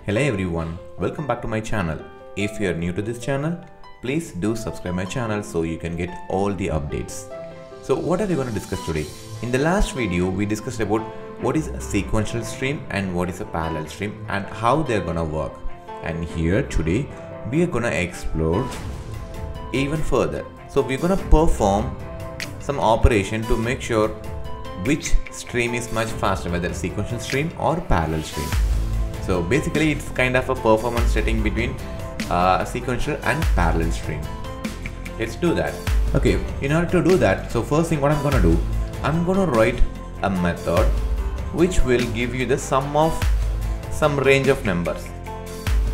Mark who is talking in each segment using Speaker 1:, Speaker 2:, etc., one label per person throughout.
Speaker 1: Hello everyone, welcome back to my channel. If you are new to this channel, please do subscribe my channel so you can get all the updates. So what are we going to discuss today? In the last video, we discussed about what is a sequential stream and what is a parallel stream and how they're going to work. And here today, we are going to explore even further. So we're going to perform some operation to make sure which stream is much faster, whether sequential stream or parallel stream. So basically it's kind of a performance setting between sequential and parallel stream. Let's do that. Okay, in order to do that, so first thing what I'm gonna do, I'm gonna write a method which will give you the sum of some range of numbers,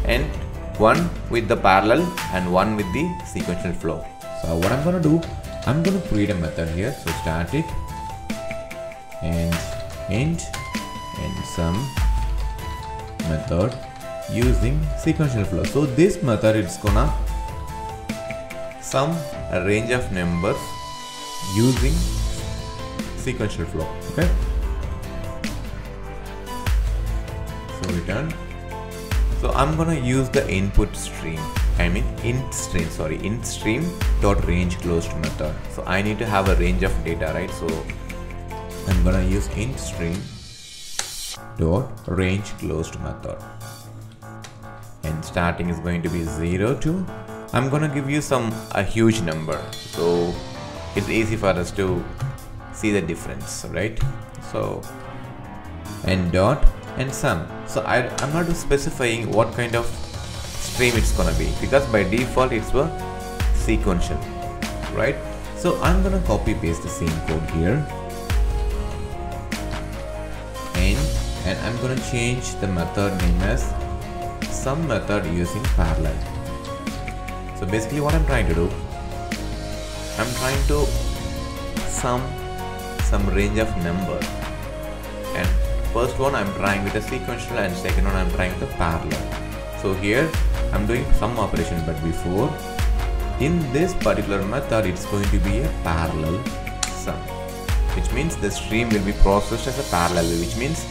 Speaker 1: and one with the parallel and one with the sequential flow. So what I'm gonna do, I'm gonna create a method here. So static and int and sum method using sequential flow. So this method it's gonna sum a range of numbers using sequential flow. Okay, so return. So I'm gonna use the input stream, int stream dot range closed method. So I need to have a range of data, right? So I'm gonna use int stream dot range closed method, and starting is going to be 0 to, I'm gonna give you a huge number, so it's easy for us to see the difference, right? So and dot and sum. So I'm not specifying what kind of stream it's gonna be, because by default it's a sequential, right? So I'm gonna copy paste the same code here, and I'm gonna change the method name as sum method using parallel. So basically what I'm trying to do, I'm trying to sum some range of numbers, and first one I'm trying with a sequential and second one I'm trying with a parallel. So here I'm doing some operation, but before, in this particular method it's going to be a parallel sum, which means the stream will be processed as a parallel, which means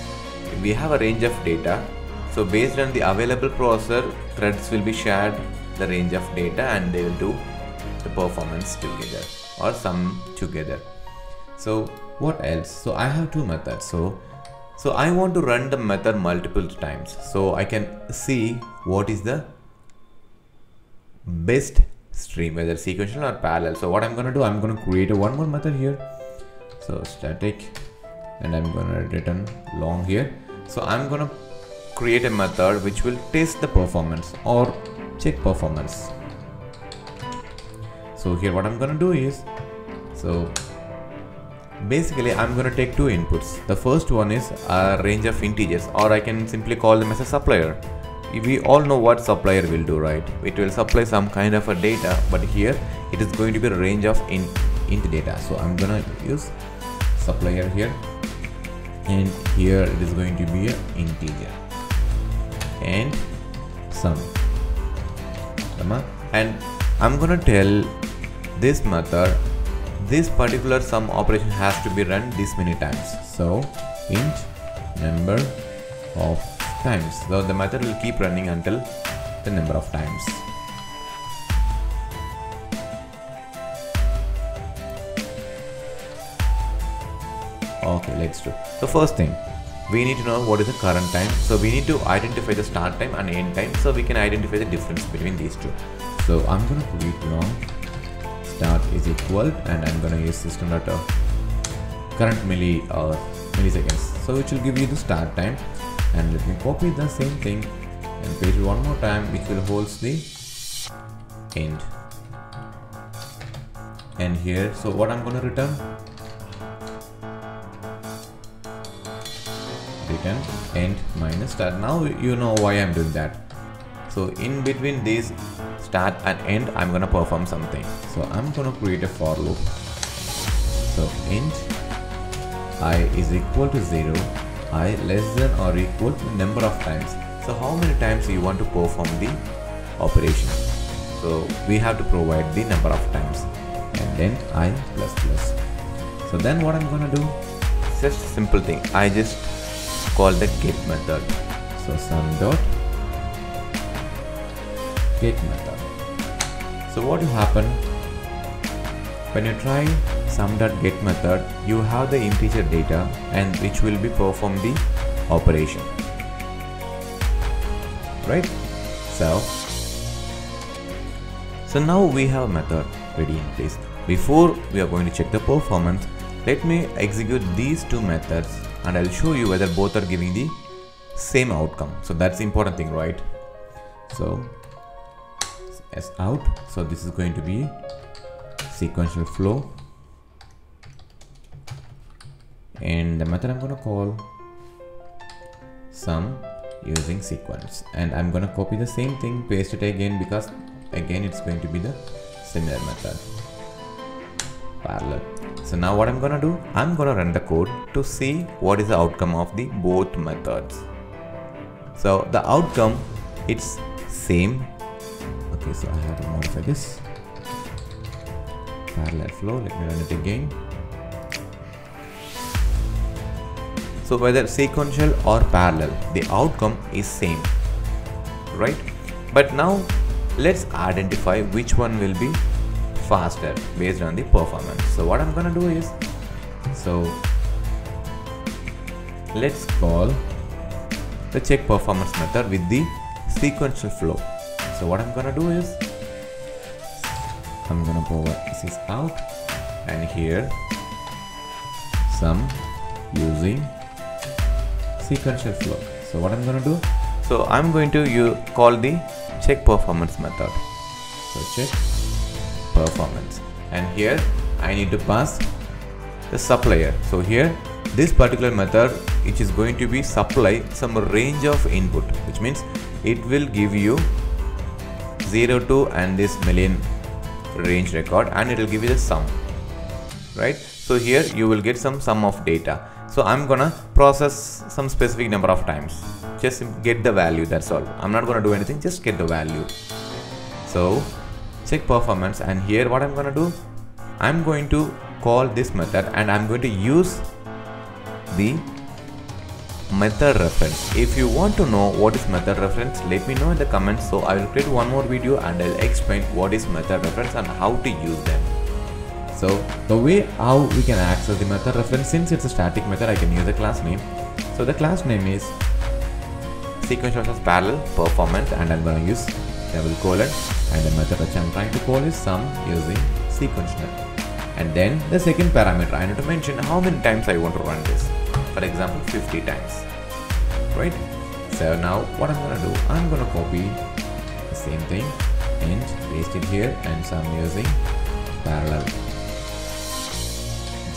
Speaker 1: we have a range of data. So based on the available processor, threads will be shared the range of data and they will do the performance together or sum together. So what else? So I have two methods. So I want to run the method multiple times so I can see what is the best stream, whether sequential or parallel. So what I'm going to do, I'm going to create one more method here. So static, and I'm going to return long here. So I'm going to create a method which will test the performance or check performance. So here what I'm going to do is, so basically I'm going to take two inputs. The first one is a range of integers, or I can simply call them as a supplier. We all know what supplier will do, right? It will supply some kind of a data, but here it is going to be a range of int data. So I'm going to use supplier here, and here it is going to be an integer and sum, and I'm gonna tell this method this particular sum operation has to be run this many times. So int number of times, so the method will keep running until the number of times. Okay, let's do. So first thing, we need to know what is the current time. So we need to identify the start time and end time, so we can identify the difference between these two. So I'm going to create long start is equal, and I'm going to use system data current milliseconds, so it will give you the start time. And let me copy the same thing and paste it one more time, which will hold the end. And here, so what I'm going to return end minus start. Now you know why I'm doing that. So in between these start and end, I'm gonna perform something. So I'm gonna create a for loop. So int I is equal to 0, I less than or equal to number of times. So how many times you want to perform the operation? So we have to provide the number of times, and then I plus plus. So then what I'm gonna do, it's just a simple thing. I just call the get method. So sum dot get method. So what will happen when you try sum.get method, you have the integer data and which will be perform the operation, right? So now we have a method ready in place. Before we are going to check the performance, let me execute these two methods and I'll show you whether both are giving the same outcome. So that's the important thing, right? So as out, so this is going to be sequential flow, and the method I'm going to call sum using sequence, and I'm going to copy the same thing, paste it again, because again it's going to be the similar method, parallel. So now what I'm going to do, I'm going to run the code to see what is the outcome of the both methods. So the outcome, it's same. Okay, so I have to modify this parallel flow. Let me run it again. So whether sequential or parallel, the outcome is same, right? But now let's identify which one will be faster based on the performance. So what I'm gonna do is, so let's call the check performance method with the sequential flow. So what I'm gonna do is, I'm gonna power this is out, and here sum using sequential flow. So what I'm gonna do, so I'm going to call the check performance method. So check performance, and here I need to pass the supplier. So here this particular method, which is going to be supply some range of input, which means it will give you 0 to and this million range record, and it will give you the sum, right? So here you will get some sum of data. So I'm gonna process some specific number of times, just get the value, that's all. I'm not gonna do anything, just get the value. So check performance, and here what I'm gonna do, I'm going to call this method and I'm going to use the method reference. If you want to know what is method reference, let me know in the comments. So I will create one more video and I'll explain what is method reference and how to use them. So the way how we can access the method reference, since it's a static method, I can use the class name. So the class name is sequential parallel performance, and I'm going to use double colon, and the method which I'm trying to call is sum using sequential. And then the second parameter, I need to mention how many times I want to run this. For example, 50 times, right? So now what I'm going to do, I'm going to copy the same thing and paste it here, and sum using parallel.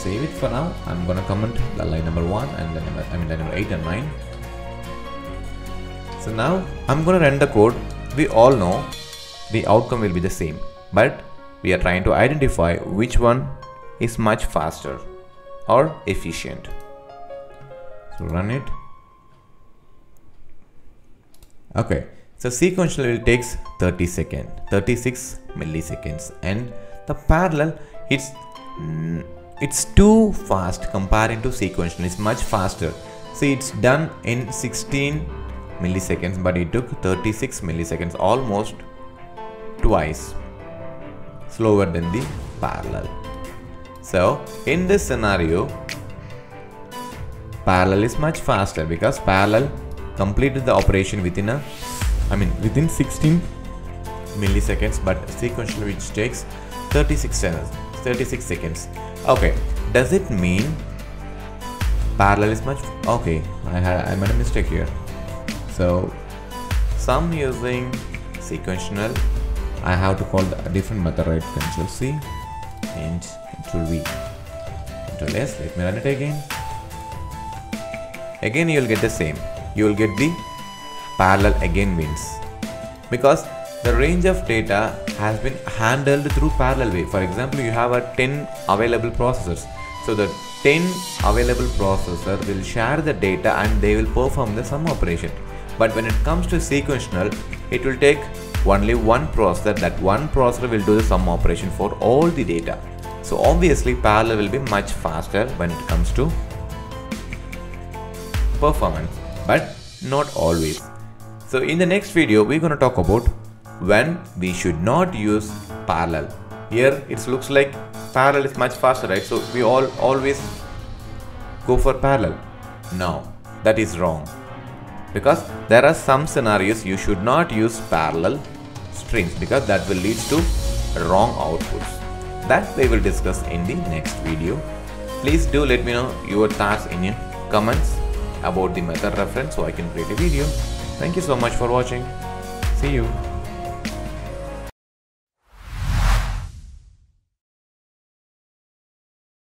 Speaker 1: Save it for now. I'm gonna comment the line number 1 and then line number 8 and 9. So now I'm gonna run the code. We all know the outcome will be the same, but we are trying to identify which one is much faster or efficient. So run it. Okay, so sequential will takes 36 milliseconds, and the parallel, it's too fast comparing to sequential. It's much faster. See, it's done in 16 milliseconds, but it took 36 milliseconds, almost twice slower than the parallel. So in this scenario, parallel is much faster because parallel completed the operation within 16 milliseconds, but sequential which takes 36 seconds. Okay, does it mean parallel is much? Okay, I made a mistake here. So sum using sequential, I have to call a different method, right? Control C and Control V, Control S. Let me run it again. Again you will get the same. You will get the parallel again wins, because the range of data has been handled through parallel way. For example, you have 10 available processors. So the 10 available processor will share the data and they will perform the sum operation. But when it comes to sequential, it will take only one processor. That one processor will do the sum operation for all the data. So obviously parallel will be much faster when it comes to performance, but not always. So in the next video, we're going to talk about when we should not use parallel. Here it looks like parallel is much faster, right? So we always go for parallel. No, that is wrong, because there are some scenarios you should not use parallel strings because that will lead to wrong outputs. That we will discuss in the next video. Please do let me know your thoughts in your comments about the method reference so I can create a video. Thank you so much for watching. See you.